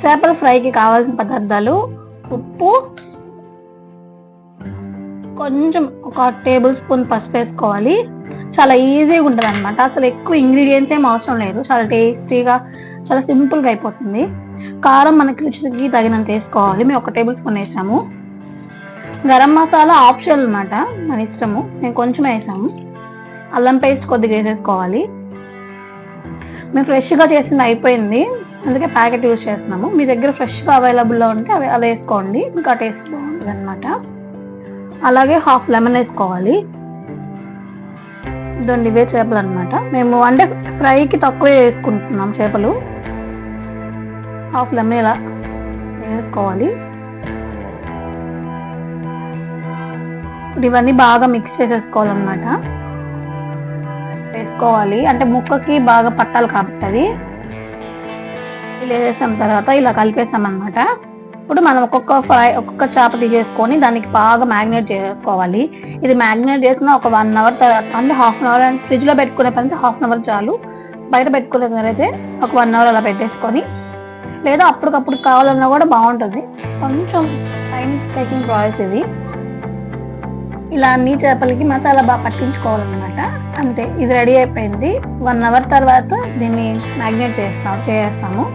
చేపల ఫ్రైకి కావాల్సిన పదార్థాలు ఉప్పు, కొంచెం 1 టేబుల్ స్పూన్ పసుపు వేసుకోవాలి. చాలా ఈజీగా ఉంటుంది అనమాట. అసలు ఎక్కువ ఇంగ్రీడియంట్స్ ఏం అవసరం లేదు. చాలా టేస్టీగా, చాలా సింపుల్గా అయిపోతుంది. కారం మనకి రుచికి తగినంత వేసుకోవాలి. మేము 1 టేబుల్ స్పూన్ వేసాము. గరం మసాలా ఆప్షనల్ అనమాట, మన ఇష్టము. మేము కొంచెం వేసాము. అల్లం పేస్ట్ కొద్దిగా వేసేసుకోవాలి. మేము ఫ్రెష్గా చేసింది అయిపోయింది, అందుకే ప్యాకెట్ యూజ్ చేస్తున్నాము. మీ దగ్గర ఫ్రెష్గా అవైలబుల్లో ఉంటే అవి వేసుకోండి, ఇంకా టేస్ట్ బాగుంటుంది అనమాట. అలాగే హాఫ్ లెమన్ వేసుకోవాలి. ఇదండి ఇవే చేపలు అనమాట. మేము అంటే ఫ్రైకి తక్కువే వేసుకుంటున్నాం చేపలు. హాఫ్ లెమన్ ఇలా వేసుకోవాలి. ఇవన్నీ బాగా మిక్స్ చేసేసుకోవాలన్నమాట. వేసుకోవాలి అంటే ముక్కకి బాగా పట్టాలి కాబట్టి అది. ఇలా వేసాం తర్వాత ఇలా కలిపేసాం అనమాట. ఇప్పుడు మనం ఒక్కొక్క చేప తీసేసుకొని దానికి బాగా మ్యాగ్నేట్ చేసుకోవాలి. ఇది మ్యాగ్నేట్ చేసిన ఒక 1 అవర్ తర్వాత, అంటే ½ అవర్, అంటే ఫ్రిడ్జ్ లో పెట్టుకునే పని ½ అవర్ చాలు. బయట పెట్టుకునేదైతే ఒక 1 అవర్ అలా పెట్టేసుకొని, లేదా అప్పటికప్పుడు కావాలన్నా కూడా బాగుంటుంది. కొంచెం టైం టేకింగ్ ప్రాసెస్ ఇది. ఇలా అన్ని చేపలకి మసాలా బాగా పట్టించుకోవాలన్నమాట. అంతే, ఇది రెడీ అయిపోయింది. 1 అవర్ తర్వాత దీన్ని మ్యాగ్నేట్ చేస్తాము.